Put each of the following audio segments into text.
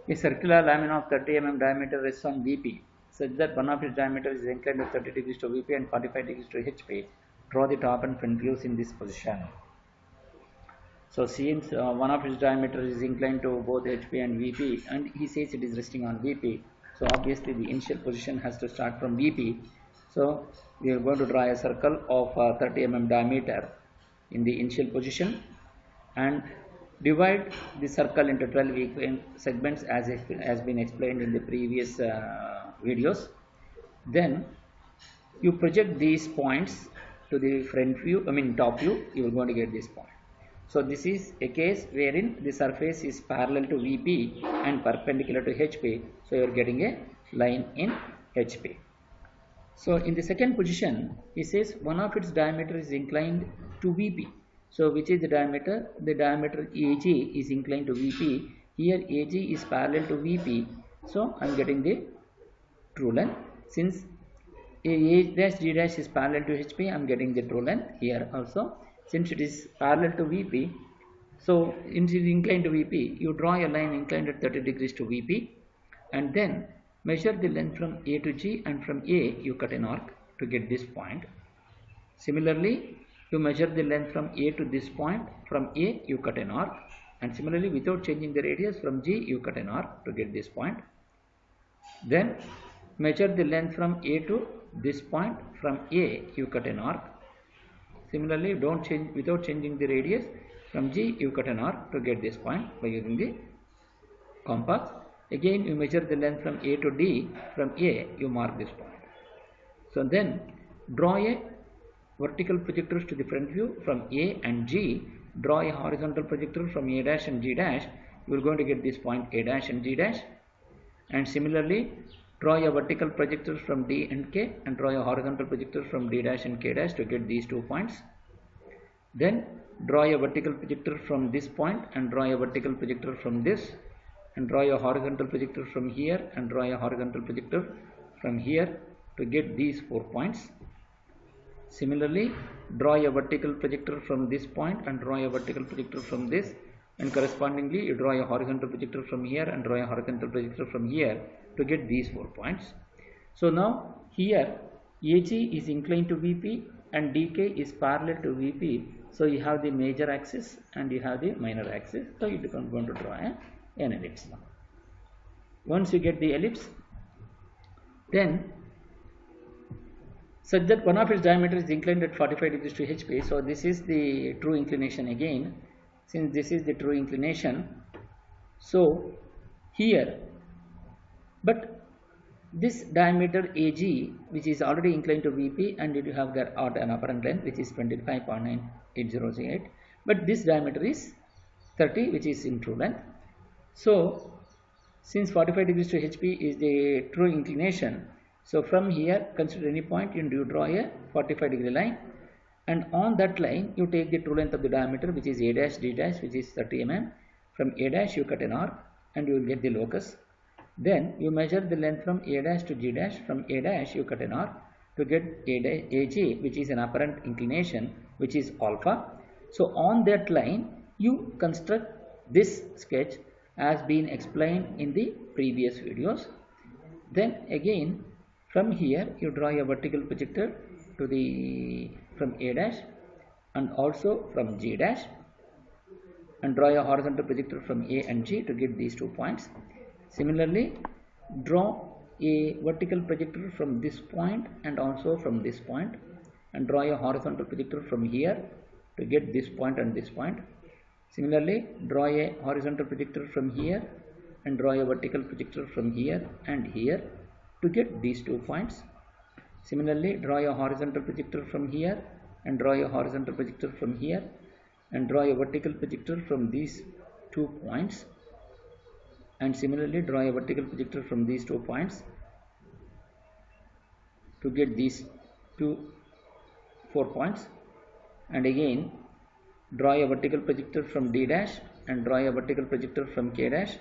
A circular lamina of 30 mm diameter rests on VP such that one of its diameter is inclined to 30 degrees to VP and 45 degrees to HP. Draw the top and front views in this position. So since one of its diameter is inclined to both HP and VP, and he says it is resting on VP, so obviously the initial position has to start from VP. So we are going to draw a circle of 30 mm diameter in the initial position and divide the circle into 12 equal segments as has been explained in the previous videos. Then you project these points to the front view, top view, you are going to get this point. So this is a case wherein the surface is parallel to VP and perpendicular to HP, so you are getting a line in HP. So in the second position, he says one of its diameter is inclined to VP. So which is the diameter? The diameter AG is inclined to VP. Here AG is parallel to VP. So I am getting the true length. Since A dash G dash is parallel to HP, I am getting the true length here also. Since it is parallel to VP, so it is inclined to VP, you draw a line inclined at 30 degrees to VP and then measure the length from A to G, and from A you cut an arc to get this point. Similarly, you measure the length from A to this point, from A you cut an arc, and similarly without changing the radius from G you cut an arc to get this point. Then measure the length from A to this point, from A you cut an arc. Similarly, without changing the radius, from G you cut an arc to get this point by using the compass. Again you measure the length from A to D, from A you mark this point. So then draw a vertical projectors to the front view from A and G, draw a horizontal projector from A dash and G dash, you are going to get this point A dash and G dash, and similarly draw a vertical projector from D and K and draw a horizontal projector from D dash and K dash to get these 2 points. Then draw a vertical projector from this point and draw a vertical projector from this, and draw a horizontal projector from here and draw a horizontal projector from here to get these 4 points. Similarly, draw a vertical projector from this point and draw a vertical projector from this, and correspondingly you draw a horizontal projector from here and draw a horizontal projector from here to get these 4 points. So now here AG is inclined to VP and DK is parallel to VP. So you have the major axis and you have the minor axis. So you are going to draw an ellipse now. Once you get the ellipse, then such that one of its diameter is inclined at 45 degrees to HP. So this is the true inclination again. Since this is the true inclination, so here, but this diameter AG, which is already inclined to VP, and you have got an apparent length which is 25.98008, but this diameter is 30, which is in true length. So since 45 degrees to HP is the true inclination, so from here consider any point and you draw a 45 degree line, and on that line you take the true length of the diameter, which is A dash D dash, which is 30 mm. From A dash you cut an arc and you will get the locus. Then you measure the length from A dash to G dash, from A dash you cut an arc to get AG, which is an apparent inclination, which is alpha. So on that line you construct this sketch as been explained in the previous videos. Then again from here you draw a vertical projector to the from A dash and also from G dash, and draw a horizontal projector from A and G to get these 2 points. Similarly, draw a vertical projector from this point and also from this point, and draw a horizontal projector from here to get this point and this point. Similarly, draw a horizontal projector from here and draw a vertical projector from here and here to get these 2 points. Similarly, draw a horizontal projector from here and draw a horizontal projector from here and draw a vertical projector from these 2 points, and similarly draw a vertical projector from these 2 points to get these 4 points, and again draw a vertical projector from D dash and draw a vertical projector from K dash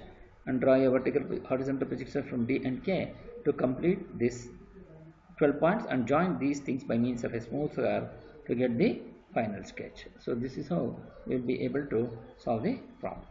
and draw a vertical horizontal projector from D and K to complete this 12 points, and join these things by means of a smooth curve to get the final sketch. So this is how we will be able to solve the problem.